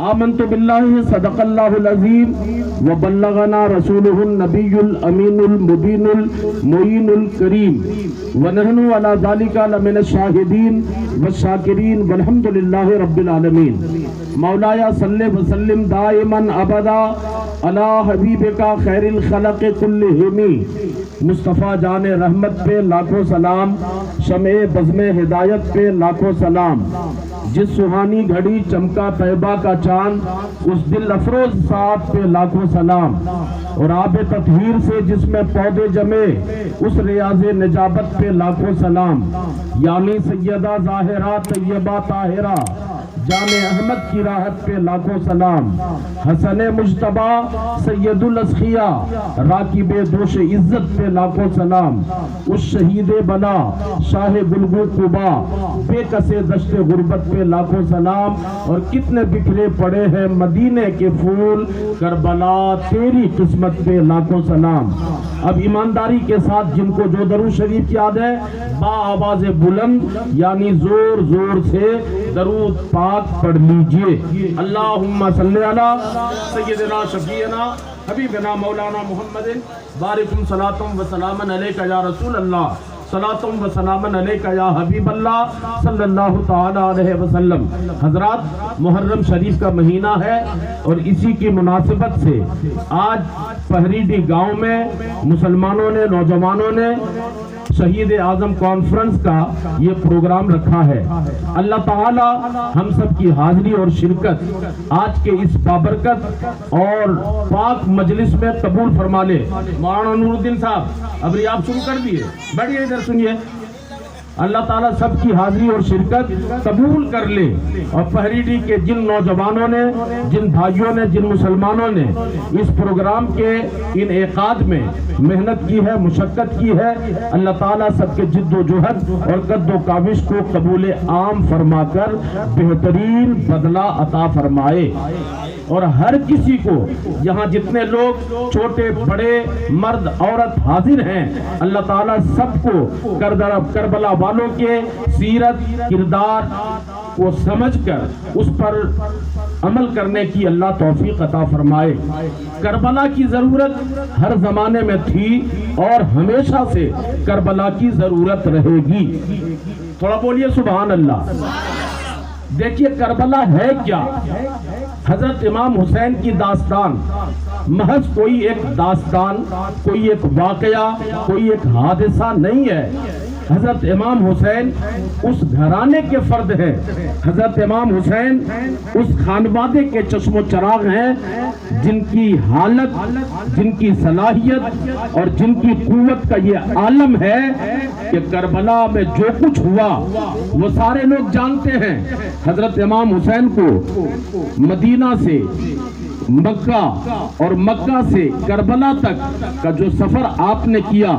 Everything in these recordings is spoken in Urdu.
آمنت باللہ صدق اللہ العظیم وبلغنا رسولہ النبی الامین المبین المعین الکریم ونحن علی ذلک لمن الشاہدین والشاکرین والحمد للہ رب العالمین۔ مولایا صلی وسلم دائما ابدا علی حبیبک خیر الخلق کلہم۔ مصطفیٰ جان رحمت پہ لاکھوں سلام، شمع بزم ہدایت پہ لاکھوں سلام۔ جس سہانی گھڑی چمکا طیبہ کا چاند، اس دل افروز ساتھ پہ لاکھوں سلام۔ اور آب تطہیر سے جس میں پودے جمے، اس ریاض نجابت پہ لاکھوں سلام۔ یعنی سیدہ ظاہرہ طیبہ طاہرہ جان احمد کی راحت پہ لاکھوں سلام۔ حسن مجتبی سید الاسخیاء راکب دوش عزت پہ لاکھوں سلام۔ اس شہید بلا شاہ گلگو قبا بے کسے دشت غربت پہ لاکھوں سلام۔ اور کتنے بکھرے پڑے ہیں مدینے کے پھول، کربلا تیری قسمت پہ لاکھوں سلام۔ اب ایمانداری کے ساتھ جن کو جو درود شریف یاد ہے، با آواز بلند یعنی زور زور سے درود پاک پڑھ لیجئے۔ اللہم صلی علی سیدنا شفیعنا حبیبنا مولانا محمد بارکم صلاتم و سلام علیکہ یا رسول اللہ، صلاتم و سلام علیکہ یا حبیب اللہ صلی اللہ تعالی علیہ وسلم۔ حضرات، محرم شریف کا مہینہ ہے اور اسی کی مناسبت سے آج پہریڈی گاؤں میں مسلمانوں نے، نوجوانوں نے شہید اعظم کانفرنس کا یہ پروگرام رکھا ہے۔ اللہ تعالی ہم سب کی حاضری اور شرکت آج کے اس بابرکت اور پاک مجلس میں قبول فرما لے۔ مولانا نور الدین صاحب ابھی آپ شروع کر دیے، بیٹھیے ادھر سنیے۔ اللہ تعالیٰ سب کی حاضری اور شرکت قبول کر لے، اور پہریڈی کے جن نوجوانوں نے، جن بھائیوں نے، جن مسلمانوں نے اس پروگرام کے انعقاد میں محنت کی ہے، مشقت کی ہے، اللہ تعالیٰ سب کے جد و جہد اور قد و کاوش کو قبول عام فرما کر بہترین بدلہ عطا فرمائے۔ اور ہر کسی کو، یہاں جتنے لوگ چھوٹے بڑے مرد عورت حاضر ہیں، اللہ تعالیٰ سب کو کربلا والوں کے سیرت کردار کو سمجھ کر اس پر عمل کرنے کی اللہ توفیق عطا فرمائے۔ کربلا کی ضرورت ہر زمانے میں تھی اور ہمیشہ سے کربلا کی ضرورت رہے گی۔ تھوڑا بولیے سبحان اللہ۔ دیکھیے کربلا ہے کیا؟ حضرت امام حسین کی داستان محض کوئی ایک داستان، کوئی ایک واقعہ، کوئی ایک حادثہ نہیں ہے۔ حضرت امام حسین اس گھرانے کے فرد ہیں۔ حضرت امام حسین اس خانوادے کے چشم و چراغ ہیں جن کی حالت، جن کی صلاحیت اور جن کی قوت کا یہ عالم ہے کہ کربلا میں جو کچھ ہوا وہ سارے لوگ جانتے ہیں۔ حضرت امام حسین کو مدینہ سے مکہ اور مکہ سے کربلا تک کا جو سفر آپ نے کیا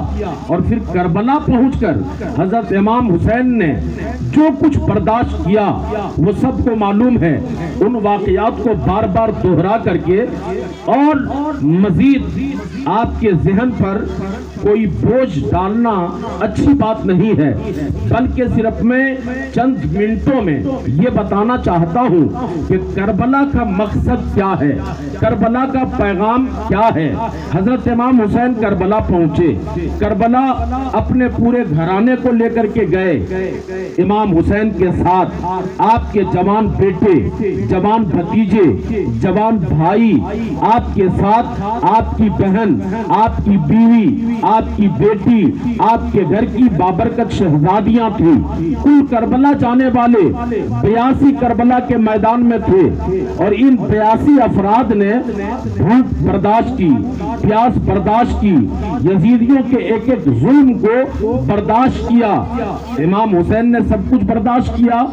اور پھر کربلا پہنچ کر حضرت امام حسین نے جو کچھ برداشت کیا وہ سب کو معلوم ہے۔ ان واقعات کو بار بار دہرا کر کے اور مزید آپ کے ذہن پر کوئی بوجھ ڈالنا اچھی بات نہیں ہے، بلکہ صرف میں چند منٹوں میں یہ بتانا چاہتا ہوں کہ کربلا کا مقصد کیا ہے، کربلا کا پیغام کیا ہے۔ حضرت امام حسین کربلا پہنچے، کربلا اپنے پورے گھرانے کو لے کر کے گئے۔ امام حسین کے ساتھ آپ کے جوان بیٹے، جوان بھتیجے، جوان بھائی، آپ کے ساتھ آپ کی بہن، آپ کی بیوی، آپ کی بیٹی، آپ کے گھر کی بابرکت شہزادیاں تھیں۔ کل کربلا جانے والے 82 کربلا کے میدان میں تھے، اور ان 82 افراد نے بھوک برداشت کی، پیاس برداشت کی، یزیدیوں کے ایک ایک ظلم کو برداشت کیا۔ امام حسین نے سب کچھ برداشت کیا،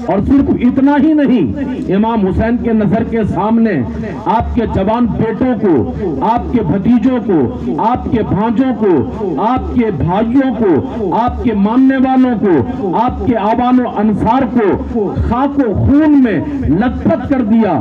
اور صرف اتنا ہی نہیں، امام حسین کے نظر کے سامنے آپ کے جوان بیٹوں کو، آپ کے بھتیجوں کو، آپ کے بھانجوں کو، آپ کے بھائیوں کو، آپ کے ماننے والوں کو، آپ کے آبان و انصار کو خاک و خون میں لت پت کر دیا۔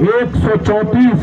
134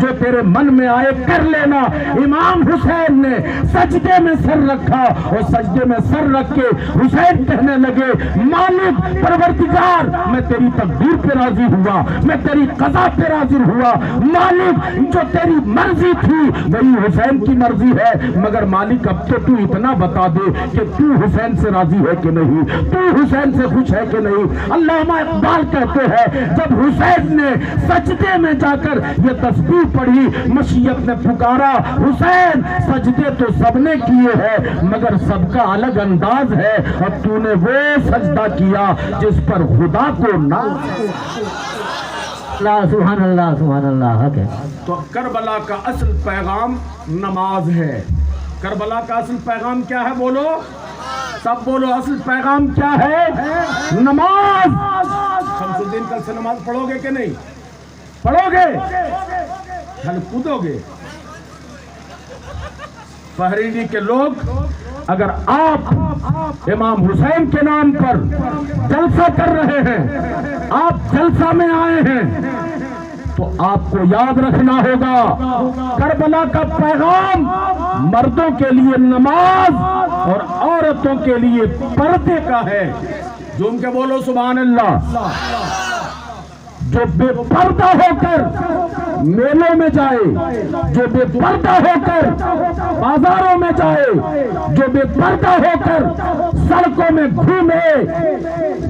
جو تیرے من میں آئے کر لینا۔ امام حسین نے سجدے میں سر رکھا اور سجدے میں سر رکھ کے حسین کہنے لگے مالک پروردگار میں تیری تقدیر پہ راضی ہوا، میں تیری قضا پہ راضی ہوا، مالک جو تیری مرضی تھی وہی حسین کی مرضی ہے، مگر مالک اب تو اتنا بتا دے کہ تو حسین سے راضی ہے کہ نہیں، تو حسین سے خوش ہے کہ نہیں۔ علامہ اقبال کہتے ہیں جب حسین نے سجدے میں جا کر یہ تسبیح پڑھی، مشیت نے پکارا حسین سجدے تو سب نے کیے ہیں مگر سب کا الگ انداز ہے، اور تو نے وہ سجدہ کیا جس پر خدا کو نہ۔ سبحان اللہ سبحان اللہ۔ تو کربلا کا اصل پیغام نماز ہے۔ کربلا کا اصل پیغام کیا ہے؟ بولو سب بولو، اصل پیغام کیا ہے؟ نماز۔ شمس الدین کل سے نماز پڑھو گے کہ نہیں پڑھو گے؟ کل کودو گے؟ فہریڈی کے لوگ اگر آپ امام حسین کے نام پر جلسہ کر رہے ہیں، آپ جلسہ میں آئے ہیں، تو آپ کو یاد رکھنا ہوگا کربلا کا پیغام مردوں کے لیے نماز اور عورتوں کے لیے پردے کا ہے۔ جھوم کے بولو سبحان اللہ۔ جو بے پردہ ہو کر میلوں میں جائے، جو بے پردہ ہو کر بازاروں میں جائے، جو بے پردہ ہو کر سڑکوں میں گھومے،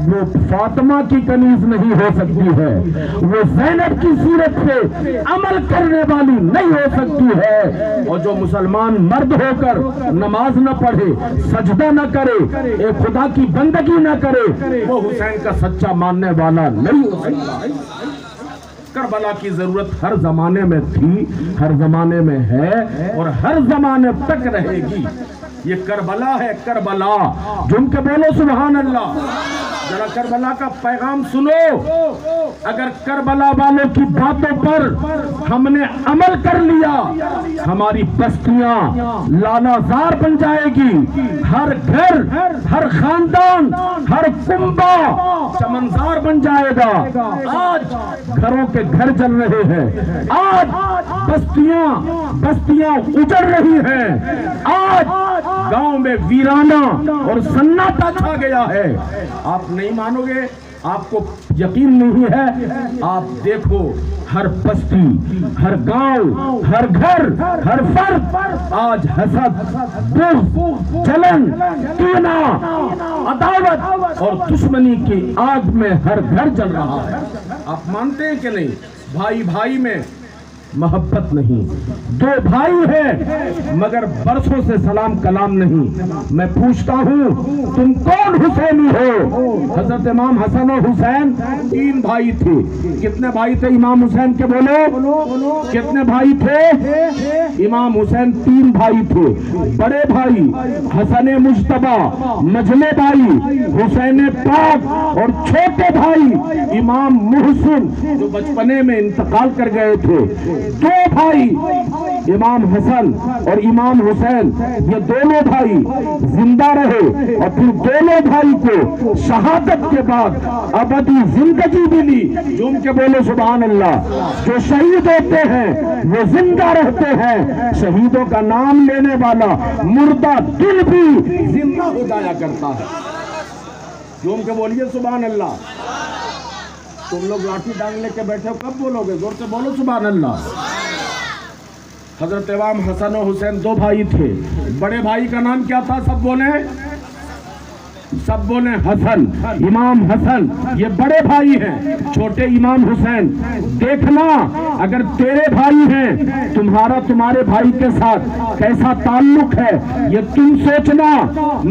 وہ فاطمہ کی کنیز نہیں ہو سکتی ہے، وہ زینب کی سیرت پہ عمل کرنے والی نہیں ہو سکتی ہے۔ اور جو مسلمان مرد ہو کر نماز نہ پڑھے، سجدہ نہ کرے، ایک خدا کی بندگی نہ کرے، وہ حسین کا سچا ماننے والا نہیں ہو سکتا۔ کربلا کی ضرورت ہر زمانے میں تھی، ہر زمانے میں ہے اور ہر زمانے تک رہے گی۔ یہ کربلا ہے، کربلا۔ جم کے بولو سبحان اللہ۔ ذرا کربلا کا پیغام سنو۔ اگر کربلا والوں کی باتوں پر ہم نے عمل کر لیا، ہماری بستیاں لالا زار بن جائے گی، ہر گھر، ہر خاندان، ہر کنبہ چمنزار بن جائے گا۔ آج گھروں کے گھر جل رہے ہیں، آج بستیاں اجڑ رہی ہیں، آج گاؤں میں ویرانہ اور سناٹا چھا گیا ہے۔ آپ نہیں مانو گے، آپ کو یقین نہیں ہے، آپ دیکھو ہر بستی، ہر گاؤں، ہر گھر، ہر فرد آج حسد، بغض، جلن، کینہ، عداوت اور دشمنی کی آگ میں ہر گھر جل رہا ہے۔ آپ مانتے ہیں کہ نہیں؟ بھائی بھائی میں محبت نہیں، دو بھائی ہیں مگر برسوں سے سلام کلام نہیں۔ میں پوچھتا ہوں تم کون حسینی ہو؟ حضرت امام حسن و حسین تین بھائی تھے۔ کتنے بھائی تھے امام حسین کے؟ بولو کتنے بھائی تھے؟ امام حسین تین بھائی تھے۔ بڑے بھائی حسن مجتبی مجلے بھائی حسین پاک، اور چھوٹے بھائی امام محسن جو بچپنے میں انتقال کر گئے تھے۔ دو بھائی امام حسن اور امام حسین، یہ دونوں بھائی زندہ رہے اور پھر دونوں بھائی کو شہادت کے بعد ابدی زندگی ملی۔ جھوم کے بولو سبحان اللہ۔ جو شہید ہوتے ہیں وہ زندہ رہتے ہیں، شہیدوں کا نام لینے والا مردہ دل بھی زندہ ہو جایا کرتا ہے۔ جھوم کے بولیے سبحان اللہ۔ تم لوگ لاٹھی ڈانگ لے کے بیٹھے ہو، کب بولو گے؟ زور سے بولو سبحان اللہ۔ حضرت امام حسن و حسین دو بھائی تھے۔ بڑے بھائی کا نام کیا تھا؟ سب بولیں حسن، امام حسن، یہ بڑے بھائی ہیں۔ چھوٹے امام حسین، دیکھنا اگر تیرے بھائی ہیں تمہارے بھائی کے ساتھ کیسا تعلق ہے یہ تم سوچنا،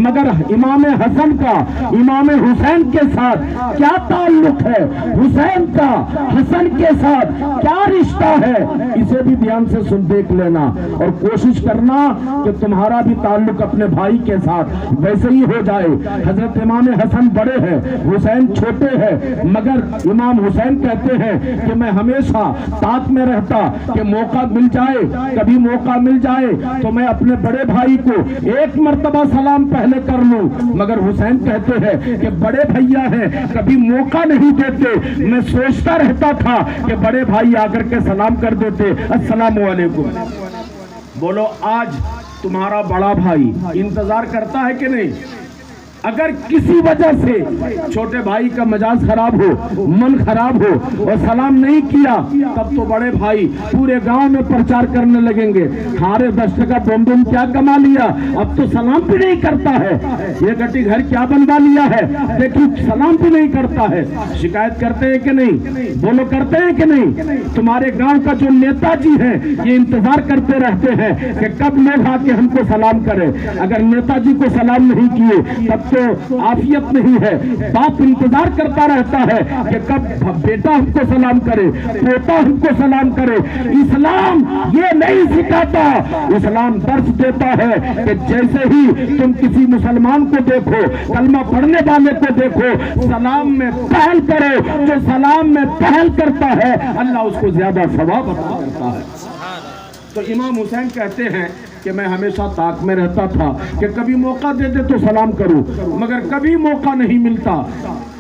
مگر امام حسن کا امام حسین کے ساتھ کیا تعلق ہے، حسین کا حسن کے ساتھ کیا رشتہ ہے، اسے بھی دھیان سے دیکھ لینا اور کوشش کرنا کہ تمہارا بھی تعلق اپنے بھائی کے ساتھ ویسے ہی ہو جائے۔ حضرت امام حسن بڑے ہیں، حسین چھوٹے ہیں، مگر امام حسین کہتے ہیں کہ میں ہمیشہ طاق میں رہتا کہ موقع مل جائے، کبھی موقع مل جائے تو میں اپنے بڑے بھائی کو ایک مرتبہ سلام پہلے کر لوں، مگر حسین کہتے ہیں کہ بڑے بھیا ہیں، کبھی موقع نہیں دیتے، میں سوچتا رہتا تھا کہ بڑے بھائی آ کر کے سلام کر دیتے، السلام علیکم۔ بولو آج تمہارا بڑا بھائی انتظار کرتا ہے کہ نہیں؟ اگر کسی وجہ سے چھوٹے بھائی کا مزاج خراب ہو، من خراب ہو اور سلام نہیں کیا، تب تو بڑے بھائی پورے گاؤں میں پرچار کرنے لگیں گے، ہارے 10 ٹکا بم بم کیا کما لیا، اب تو سلام بھی نہیں کرتا ہے، یہ گٹی گھر کیا بنوا لیا ہے، دیکھیں سلام بھی نہیں کرتا ہے۔ شکایت کرتے ہیں کہ نہیں؟ بولو کرتے ہیں کہ نہیں؟ تمہارے گاؤں کا جو نیتا جی ہیں یہ انتظار کرتے رہتے ہیں کہ کب لوگ آ کے ہم کو سلام کرے، اگر نیتا جی کو سلام نہیں کیے تب تو عافیت نہیں ہے۔ باپ انتظار کرتا رہتا ہے کہ کب بیٹا ہم کو سلام کرے، پوتا ہم کو سلام کرے۔ اسلام یہ نہیں سکھاتا، اسلام درس دیتا ہے کہ جیسے ہی تم کسی مسلمان کو دیکھو، کلمہ پڑھنے والے کو دیکھو، سلام میں پہل کرو، جو سلام میں پہل کرتا ہے اللہ اس کو زیادہ ثواب عطا کرتا ہے۔ تو امام حسین کہتے ہیں کہ میں ہمیشہ طاق میں رہتا تھا کہ کبھی موقع دے دے تو سلام کروں، مگر کبھی موقع نہیں ملتا۔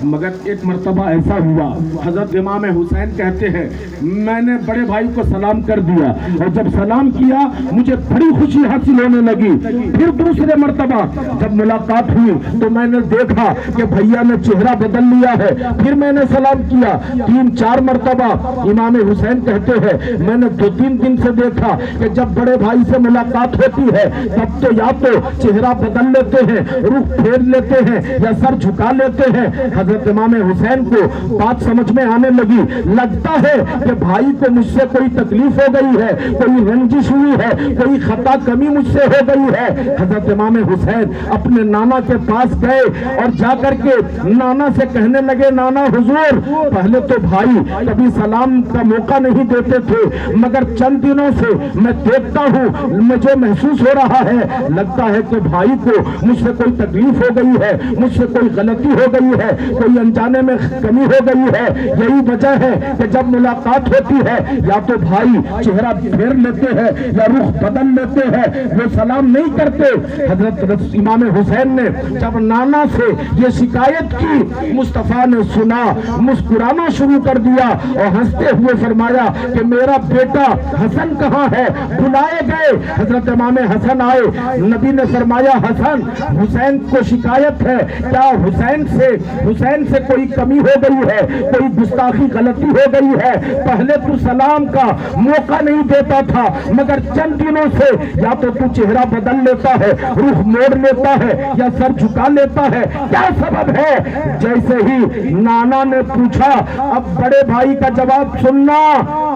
مگر ایک مرتبہ ایسا ہوا، حضرت امام حسین کہتے ہیں میں نے بڑے بھائی کو سلام کر دیا، اور جب سلام کیا مجھے بڑی خوشی حاصل ہونے لگی۔ پھر دوسرے مرتبہ جب ملاقات ہوئی تو میں نے دیکھا کہ بھیا نے چہرہ بدل لیا ہے، پھر میں نے سلام کیا 3-4 مرتبہ۔ امام حسین کہتے ہیں میں نے 2-3 دن سے دیکھا کہ جب بڑے بھائی سے ملاقات ہوتی ہے تب تو یا تو چہرہ بدل لیتے ہیں، رخ پھیر لیتے ہیں یا سر جھکا لیتے ہیں۔ حضرت امام حسین کو بات سمجھ میں آنے لگی، لگتا ہے کہ بھائی کو مجھ سے کوئی تکلیف ہو گئی ہے، کوئی رنجش ہوئی ہے، کوئی خطا کمی مجھ سے ہو گئی ہے۔ حضرت امام حسین اپنے نانا کے پاس گئے اور جا کر کے نانا سے کہنے لگے نانا حضور، پہلے تو بھائی کبھی سلام کا موقع نہیں دیتے تھے، مگر چند دنوں سے میں دیکھتا ہوں، مجھے محسوس ہو رہا ہے لگتا ہے کہ بھائی کو مجھ سے کوئی تکلیف ہو گئی ہے، مجھ سے کوئی غلطی ہو گئی ہے، کوئی انجانے میں کمی ہو گئی ہے۔ یہی وجہ ہے کہ جب ملاقات ہوتی ہے یا تو بھائی چہرہ پھیر لیتے ہیں یا رخ بدل لیتے ہیں، وہ سلام نہیں کرتے۔ حضرت امام حسین نے جب نانا سے یہ شکایت کی، مصطفیٰ نے سنا، مسکرانا شروع کر دیا اور ہنستے ہوئے فرمایا کہ میرا بیٹا حسن کہاں ہے؟ بلائے گئے، حضرت امام حسن آئے، نبی نے فرمایا حسن، حسین کو شکایت ہے، کیا حسین سے کوئی کمی ہو گئی ہے، کوئی گستاخی غلطی ہو گئی ہے؟ پہلے تو سلام کا موقع نہیں دیتا تھا، مگر چند دنوں سے یا تو چہرہ بدل لیتا ہے، رخ موڑ لیتا ہے یا سر جھکا لیتا ہے، کیا سبب ہے؟ جیسے ہی نانا نے پوچھا، اب بڑے بھائی کا جواب سننا،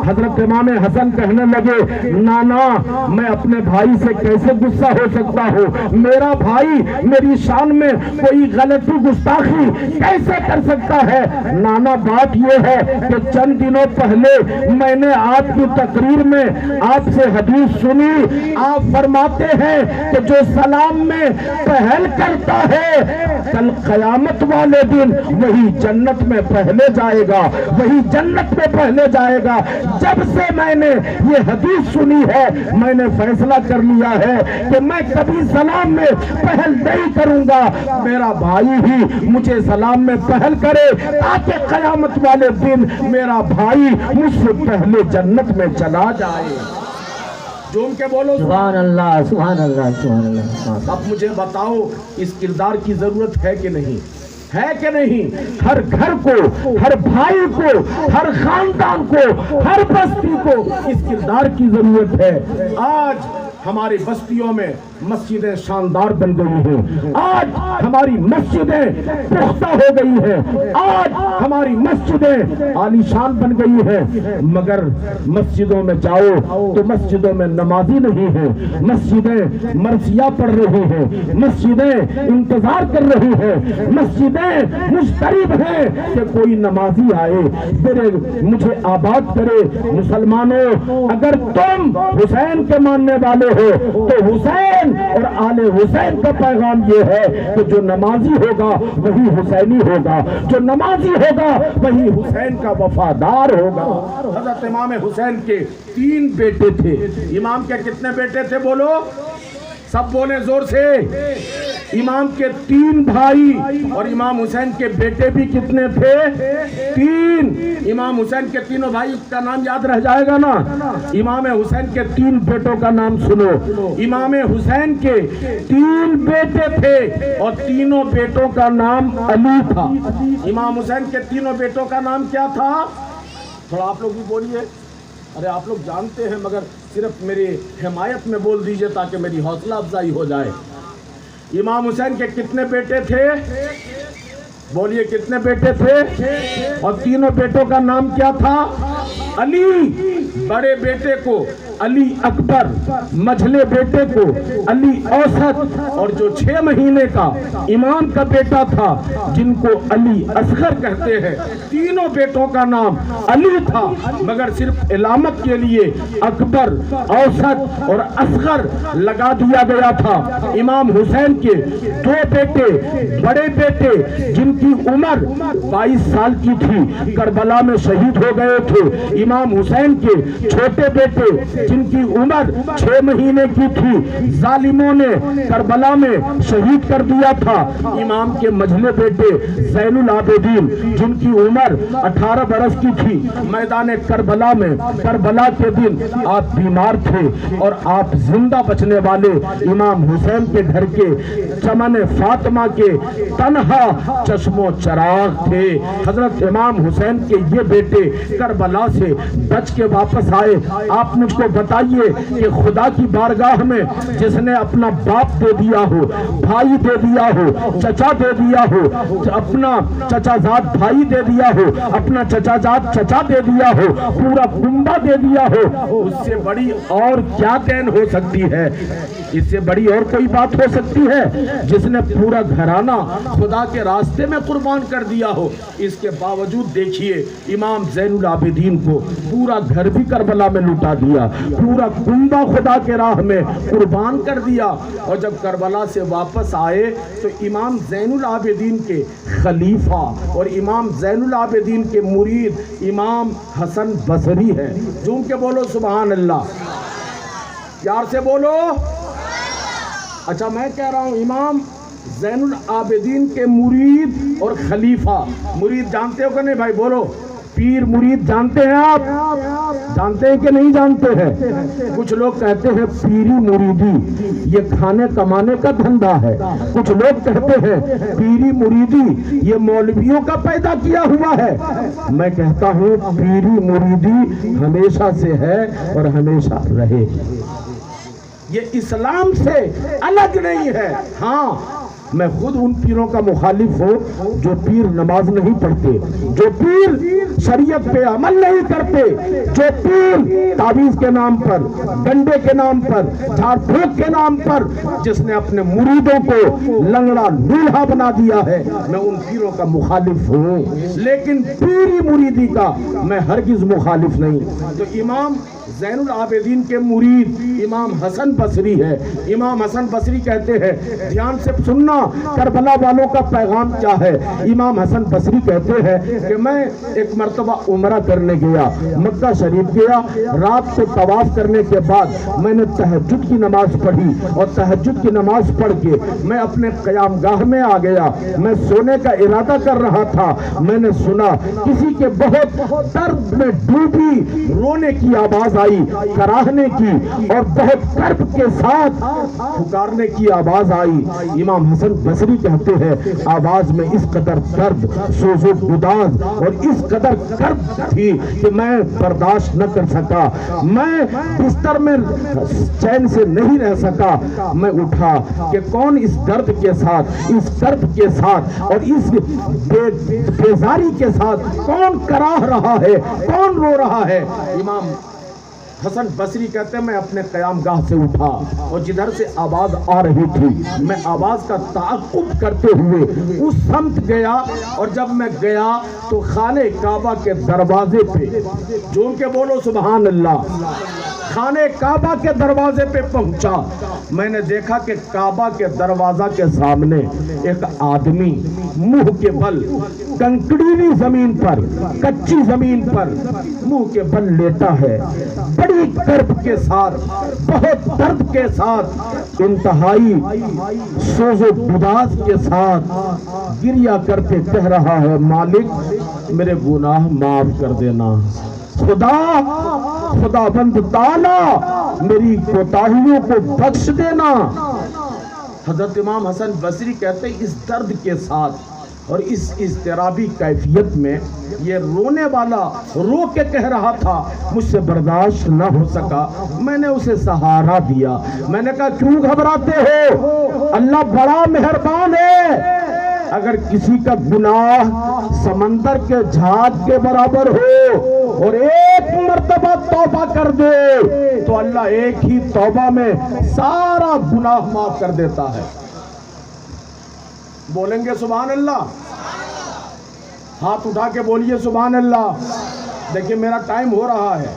حضرت امام حسن کہنے لگے نانا میں اپنے بھائی سے کیسے غصہ ہو سکتا ہوں؟ میرا بھائی میری شان میں کوئی غلطی گستاخی کیسے کر سکتا ہے؟ نانا بات یہ ہے کہ چند دنوں پہلے میں نے آپ کی تقریر میں آپ سے حدیث سنی، آپ فرماتے ہیں کہ جو سلام میں پہل کرتا ہے کل قیامت والے دن وہی جنت میں پہلے جائے گا، وہی جنت میں پہلے جائے گا۔ جب سے میں نے یہ حدیث سنی ہے میں نے فیصلہ کر لیا ہے کہ میں کبھی سلام میں پہل نہیں کروں گا، میرا بھائی ہی مجھے سلام میں پہل کرے تاکہ قیامت والے دن میرا بھائی مجھ سے پہلے جنت میں چلا جائے۔ جھوم کے بولو سبحان اللہ، سبحان اللہ، سبحان اللہ۔ اب مجھے بتاؤ اس کردار کی ضرورت ہے کہ نہیں؟ ہے کہ نہیں؟ ہر گھر کو، ہر بھائی کو، ہر خاندان کو، ہر بستی کو اس کردار کی ضرورت ہے۔ آج ہماری بستیوں میں مسجدیں شاندار بن گئی ہیں، آج ہماری مسجدیں پختہ ہو گئی ہیں، آج ہماری مسجدیں عالیشان بن گئی ہیں، مگر مسجدوں میں جاؤ تو مسجدوں میں نمازی نہیں ہیں، مسجدیں مرثیہ پڑھ رہی ہیں، مسجدیں انتظار کر رہی ہیں، مسجدیں مضطرب ہیں کہ کوئی نمازی آئے مجھے آباد کرے۔ مسلمانوں، اگر تم حسین کے ماننے والے ہو تو حسین اور آل حسین کا پیغام یہ ہے کہ جو نمازی ہوگا وہی حسینی ہوگا، جو نمازی ہوگا وہی حسین کا وفادار ہوگا۔ حضرت امام حسین کے 3 بیٹے تھے۔ امام کے کتنے بیٹے تھے بولو؟ سب بولیں زور سے۔ امام کے 3 بھائی اور امام حسین کے بیٹے بھی کتنے تھے؟ 3۔ امام حسین کے تینوں بھائی کا نام یاد رہ جائے گا نا؟ امام حسین کے 3 بیٹوں کا نام سنو۔ امام حسین کے 3 بیٹے تھے اور تینوں بیٹوں کا نام علی تھا۔ امام حسین کے تینوں بیٹوں کا نام کیا تھا؟ تھوڑا آپ لوگ بھی بولیے۔ ارے آپ لوگ جانتے ہیں مگر صرف میری حمایت میں بول دیجئے تاکہ میری حوصلہ افزائی ہو جائے۔ امام حسین کے کتنے بیٹے تھے؟ بولیے کتنے بیٹے تھے؟ اور تینوں بیٹوں کا نام کیا تھا؟ علی۔ بڑے بیٹے کو علی اکبر، مجھلے بیٹے کو علی اوسط، اور جو 6 مہینے کا امام کا بیٹا تھا جن کو علی اصغر کہتے ہیں، تینوں بیٹوں کا نام علی تھا مگر صرف علامت کے لیے اکبر، اوسط اور اصغر لگا دیا گیا تھا۔ امام حسین کے 2 بیٹے، بڑے بیٹے جن کی عمر 22 سال کی تھی، کربلا میں شہید ہو گئے تھے۔ امام حسین کے چھوٹے بیٹے جن کی عمر 6 مہینے کی تھی، ظالموں نے کربلا میں شہید کر دیا تھا۔ امام کے مجھلے بیٹے زین العابدین جن کی عمر 18 برس کی تھی، میدان کربلا میں کربلا کے دن آپ بیمار تھے اور آپ زندہ بچنے والے امام حسین کے گھر کے چمن فاطمہ کے تنہا چشم و چراغ تھے۔ حضرت امام حسین کے یہ بیٹے کربلا سے بچ کے واپس آئے۔ آپ مجھ کو بتائیے کہ خدا کی بارگاہ میں جس نے اپنا باپ دے دیا ہو، بھائی دے دیا ہو، چچا دے دیا ہو، اپنا چچا زاد بھائی دے دیا ہو، اپنا چچا زاد چچا دے دیا ہو، پورا کنبہ دے دیا ہو، اس سے بڑی اور کیا دین ہو سکتی ہے؟ اس سے بڑی اور کوئی بات ہو سکتی ہے؟ جس نے پورا گھرانہ خدا کے راستے میں قربان کر دیا ہو۔ اس کے باوجود دیکھیے امام زین العابدین کو پورا گھر بھی کربلا میں لٹا دیا، پورا کنبہ خدا کے راہ میں قربان کر دیا۔ اور جب کربلا سے واپس آئے تو امام زین العابدین کے خلیفہ اور امام زین العابدین کے مرید امام حسن بصری ہے۔ جھوم کے بولو سبحان اللہ، پیار سے بولو۔ اچھا میں کہہ رہا ہوں امام زین العابدین کے مرید اور خلیفہ۔ مرید جانتے ہو کہ نہیں بھائی بولو؟ پیر مرید جانتے ہیں آپ؟ جانتے ہیں کہ نہیں جانتے ہیں؟ کچھ لوگ کہتے ہیں پیری مریدی یہ کھانے کمانے کا دھندا ہے، کچھ لوگ کہتے ہیں پیری مریدی یہ مولویوں کا پیدا کیا ہوا ہے۔ میں کہتا ہوں پیری مریدی ہمیشہ سے ہے اور ہمیشہ رہے گی، یہ اسلام سے الگ نہیں ہے۔ ہاں میں خود ان پیروں کا مخالف ہوں جو پیر نماز نہیں پڑھتے، جو پیر شریعت پہ عمل نہیں کرتے، جو پیر تعویذ کے نام پر، ڈنڈے کے نام پر، جھاڑ پھونک کے نام پر جس نے اپنے مریدوں کو لنگڑا لولہا بنا دیا ہے، میں ان پیروں کا مخالف ہوں، لیکن پیری مریدی کا میں ہرگز مخالف نہیں۔ تو امام زین العابدین کے مرید امام حسن بصری ہے۔ امام حسن بصری کہتے ہیں، دھیان سے سننا کربلا والوں کا پیغام کیا ہے۔ امام حسن بصری کہتے ہیں کہ میں ایک مرتبہ عمرہ کرنے گیا، مکہ شریف گیا، رات کو طواف کرنے کے بعد میں نے تہجد کی نماز پڑھی اور تہجد کی نماز پڑھ کے میں اپنے قیام گاہ میں آ گیا۔ میں سونے کا ارادہ کر رہا تھا، میں نے سنا کسی کے بہت درد میں ڈوبی رونے کی آواز آئی، کراہنے کی اور بہت کرب کے ساتھ پکارنے کی آواز آئی۔ امام حسن بصری کہتے ہیں آواز میں اس قدر درد، سوز و گداز اور اس قدر کرب تھی کہ میں برداشت نہ کر سکا، میں بستر میں چین سے نہیں رہ سکا۔ میں اٹھا کہ کون اس درد کے ساتھ، اس کرب کے ساتھ اور اس بیزاری کے ساتھ کون کراہ رہا ہے، کون رو رہا ہے۔ امام حسن بصری کہتے ہیں میں اپنے قیام گاہ سے اٹھا اور جدھر سے آواز آ رہی تھی میں آواز کا تعقب کرتے ہوئے اس سمت گیا، اور جب میں گیا تو خانہ کعبہ کے دروازے پہ، جھوم کے بولو سبحان اللہ، خانہ کعبہ کے دروازے پہ پہنچا، میں نے دیکھا کہ کعبہ کے دروازہ کے سامنے ایک آدمی منہ کے بل کنکڑیلی زمین پر، کچی زمین پر منہ کے بل لیٹا ہے، بڑی کرب کے ساتھ، بہت درد کے ساتھ، انتہائی سوز و گداز کے ساتھ گریہ کرتے کہہ رہا ہے مالک میرے گناہ معاف کر دینا، خدا بند تعالی میری کوتاہیوں کو بخش دینا۔ حضرت امام حسن بصری کہتے ہیں اس درد کے ساتھ اور اس اضطرابی کیفیت میں یہ رونے والا رو کے کہہ رہا تھا، مجھ سے برداشت نہ ہو سکا، میں نے اسے سہارا دیا، میں نے کہا کیوں گھبراتے ہو، اللہ بڑا مہربان ہے، اگر کسی کا گناہ سمندر کے جھاگ کے برابر ہو اور ایک مرتبہ توبہ کر دے تو اللہ ایک ہی توبہ میں سارا گناہ معاف کر دیتا ہے۔ بولیں گے سبحان اللہ؟ ہاتھ اٹھا کے بولیے سبحان اللہ۔ دیکھیں میرا ٹائم ہو رہا ہے،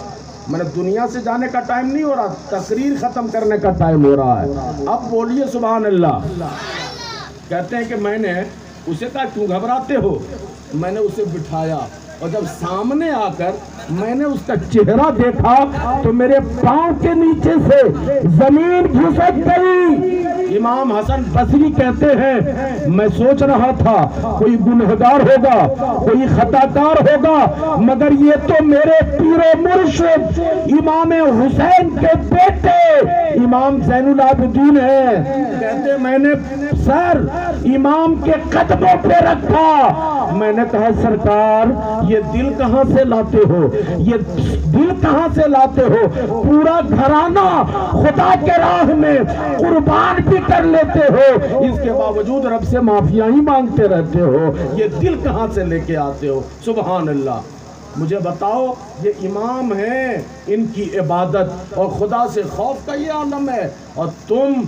میں نے دنیا سے جانے کا ٹائم نہیں ہو رہا، تقریر ختم کرنے کا ٹائم ہو رہا ہے، اب بولیے سبحان اللہ۔ کہتے ہیں کہ میں نے اسے کہا کیوں گھبراتے ہو، میں نے اسے بٹھایا اور جب سامنے آ کر میں نے اس کا چہرہ دیکھا تو میرے پاؤں کے نیچے سے زمین گھسک گئی۔ امام حسن بصری کہتے ہیں میں سوچ رہا تھا کوئی گنہگار ہوگا، کوئی خطاکار ہوگا، مگر یہ تو میرے پیر و مرشد امام حسین کے بیٹے امام زین العابدین ہیں۔ کہتے میں نے سر امام کے قدموں پہ رکھا، میں نے کہا سرکار یہ دل کہاں سے لاتے ہو، یہ دل کہاں سے لاتے ہو، پورا گھرانہ خدا کے راہ میں قربان بھی کر لیتے ہو، اس کے باوجود رب سے معافیاں ہی مانگتے رہتے ہو، یہ دل کہاں سے لے کے آتے ہو؟ سبحان اللہ۔ مجھے بتاؤ یہ امام ہیں، ان کی عبادت اور خدا سے خوف کا یہ عالم ہے، اور تم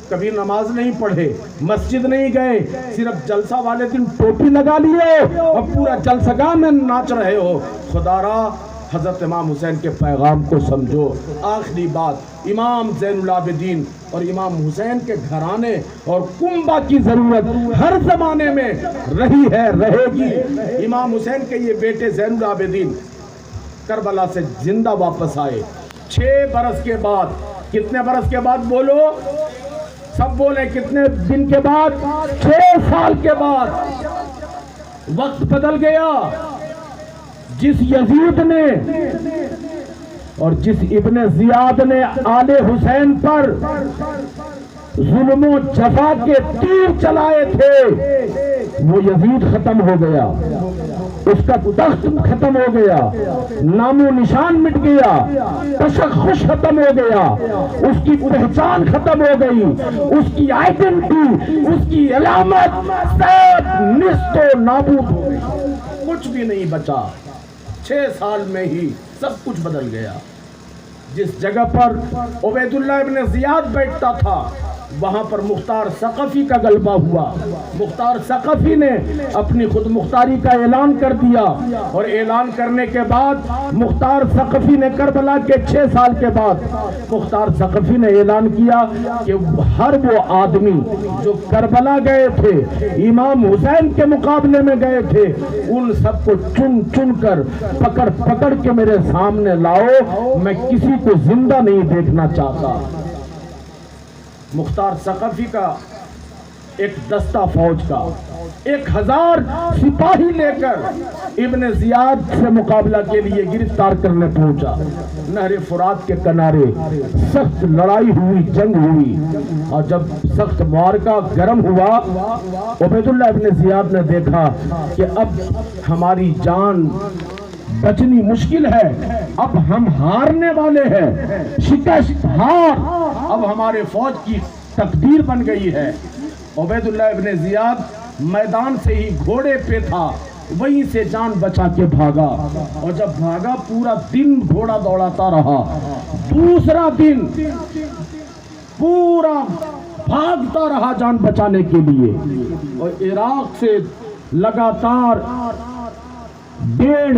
کبھی نماز نہیں پڑھے، مسجد نہیں گئے، صرف جلسہ والے دن ٹوپی لگا لیے اور پورا جلسہ گاہ میں ناچ رہے ہو۔ خدا را حضرت امام حسین کے پیغام کو سمجھو۔ آخری بات، امام زین العابدین اور امام حسین کے گھرانے اور کنبہ کی ضرورت ہر زمانے میں رہی ہے، رہے گی۔ امام حسین کے یہ بیٹے زین العابدین کربلا سے زندہ واپس آئے 6 برس کے بعد۔ کتنے برس کے بعد بولو؟ سب بولے کتنے دن کے بعد؟ 6 سال کے بعد۔ وقت بدل گیا۔ جس یزید نے اور جس ابن زیاد نے آل حسین پر ظلم و جفا کے تیر چلائے تھے وہ یزید ختم ہو گیا، اس کا تخت ختم ہو گیا، نام و نشان مٹ گیا، تشخص ختم ہو گیا، اس کی پہچان ختم ہو گئی، اس کی آئیڈنٹی، اس کی علامت سب نیست و نابود ہو گئی، کچھ بھی نہیں بچا۔ 6 سال میں ہی سب کچھ بدل گیا۔ جس جگہ پر عبید اللہ ابن زیاد بیٹھتا تھا وہاں پر مختار ثقفی کا غلبہ ہوا۔ مختار ثقفی نے اپنی خود مختاری کا اعلان کر دیا، اور اعلان کرنے کے بعد مختار ثقفی نے کربلا کے 6 سال کے بعد مختار ثقفی نے اعلان کیا کہ ہر وہ آدمی جو کربلا گئے تھے، امام حسین کے مقابلے میں گئے تھے، ان سب کو چن چن کر پکڑ پکڑ کے میرے سامنے لاؤ، میں کسی کو زندہ نہیں دیکھنا چاہتا۔ مختار ثقفی کا ایک دستہ فوج کا 1000 سپاہی لے کر ابن زیاد سے مقابلہ کے لیے گرفتار کرنے پہنچا۔ نہر فرات کے کنارے سخت لڑائی ہوئی، جنگ ہوئی، اور جب سخت معرکہ گرم ہوا عبید اللہ ابن زیاد نے دیکھا کہ اب ہماری جان بچنی مشکل ہے، اب ہم ہارنے والے ہیں، شکست ہار اب ہمارے فوج کی تقدیر بن گئی ہے۔ عبید اللہ ابن زیاد میدان سے ہی گھوڑے پہ تھا، وہیں سے جان بچا کے بھاگا، اور جب بھاگا پورا دن گھوڑا دوڑاتا رہا، دوسرا دن پورا بھاگتا رہا جان بچانے کے لیے، اور عراق سے لگاتار 1.5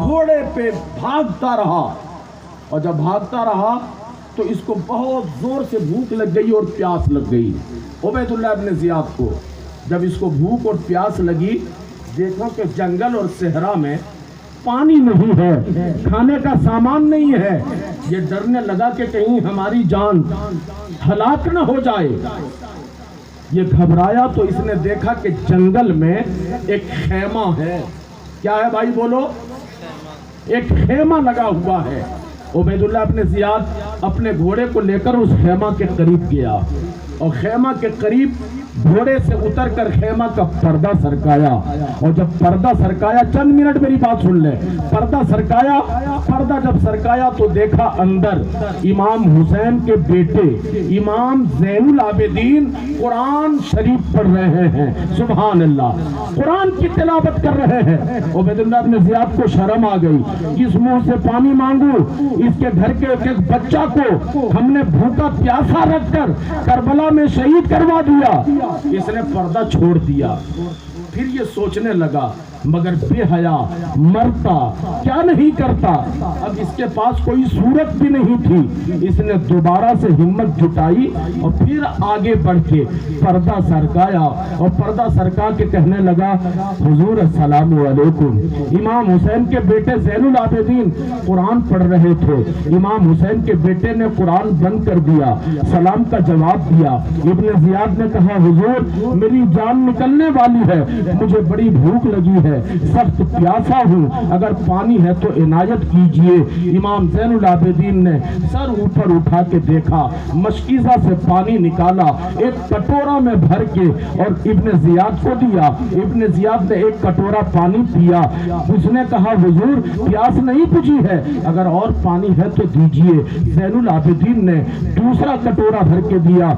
گھوڑے پہ بھاگتا رہا، اور جب بھاگتا رہا تو اس کو بہت زور سے بھوک لگ گئی اور پیاس لگ گئی۔ عبید اللہ ابن زیاد کو جب اس کو بھوک اور پیاس لگی، دیکھو کہ جنگل اور صحرا میں پانی نہیں ہے، کھانے کا سامان نہیں ہے، یہ ڈرنے لگا کہ کہیں ہماری جان ہلاک نہ ہو جائے۔ یہ گھبرایا تو اس نے دیکھا کہ جنگل میں ایک خیمہ ہے۔ کیا ہے بھائی بولو؟ ایک خیمہ لگا ہوا ہے۔ عبید اللہ ابن زیاد اپنے گھوڑے کو لے کر اس خیمہ کے قریب گیا، اور خیمہ کے قریب گھوڑے سے اتر کر خیمہ کا پردہ سرکایا، اور جب پردہ سرکایا، چند منٹ میری بات سن لیں، پردہ سرکایا، پردہ جب سرکایا تو دیکھا اندر امام حسین کے بیٹے امام زین العابدین قرآن شریف پڑھ رہے ہیں۔ سبحان اللہ، قرآن کی تلاوت کر رہے ہیں۔ عبید اللہ بن زیاد کو شرم آ گئی، اس منہ سے پانی مانگو؟ اس کے گھر کے ایک بچہ کو ہم نے بھوکا پیاسا رکھ کر کربلا میں شہید کروا دیا۔ اس نے پردہ چھوڑ دیا۔ پھر یہ سوچنے لگا، مگر بے حیا مرتا کیا نہیں کرتا۔ اب اس کے پاس کوئی صورت بھی نہیں تھی۔ اس نے دوبارہ سے ہمت جٹائی اور پھر آگے بڑھ کے پردہ سرکایا، اور پردہ سرکا کے کہنے لگا، حضور السلام علیکم۔ امام حسین کے بیٹے زین العابدین قرآن پڑھ رہے تھے، امام حسین کے بیٹے نے قرآن بند کر دیا، سلام کا جواب دیا۔ ابن زیاد نے کہا، حضور میری جان نکلنے والی ہے، مجھے بڑی بھوک لگی ہے، سخت پیاسا ہوں، اگر پانی ہے تو عنایت کیجئے۔ امام زین العابدین نے سر اوپر اٹھا کے دیکھا، مشکیزہ سے پانی نکالا، ایک کٹورا میں بھر کے اور ابن زیاد کو دیا۔ ابن زیاد نے ایک کٹورا پانی پیا۔ اس نے کہا، حضور پیاس نہیں بجھی ہے، اگر اور پانی ہے تو دیجئے۔ زین العابدین نے دوسرا کٹورا بھر کے دیا۔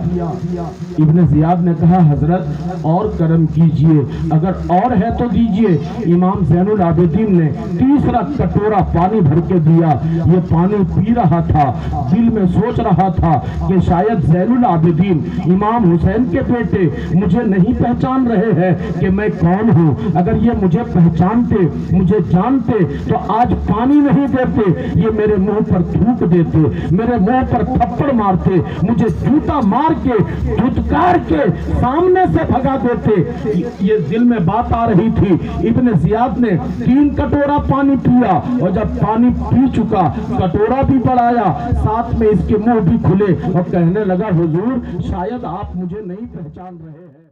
ابن زیاد نے کہا، حضرت اور کرم کیجئے، اگر اور ہے تو دیجئے۔ امام زین العابدین نے تیسرا کٹورا پانی بھر کے دیا۔ یہ پانی پی رہا تھا، دل میں سوچ رہا تھا کہ شاید زین العابدین امام حسین کے بیٹے مجھے نہیں پہچان رہے ہیں کہ میں کون ہوں، اگر یہ مجھے پہچانتے، مجھے جانتے تو آج پانی نہیں دیتے، یہ میرے منہ پر تھوک دیتے، میرے منہ پر تھپڑ مارتے، مجھے جوتا مار کے دھتکار کے سامنے سے بھگا دیتے۔ یہ دل میں بات آ رہی تھی۔ ابن زیاد نے 3 کٹورا پانی پیا، اور جب پانی پی چکا کٹورا بھی بڑھایا، ساتھ میں اس کے منہ بھی کھلے، اور کہنے لگا، حضور شاید آپ مجھے نہیں پہچان رہے ہیں۔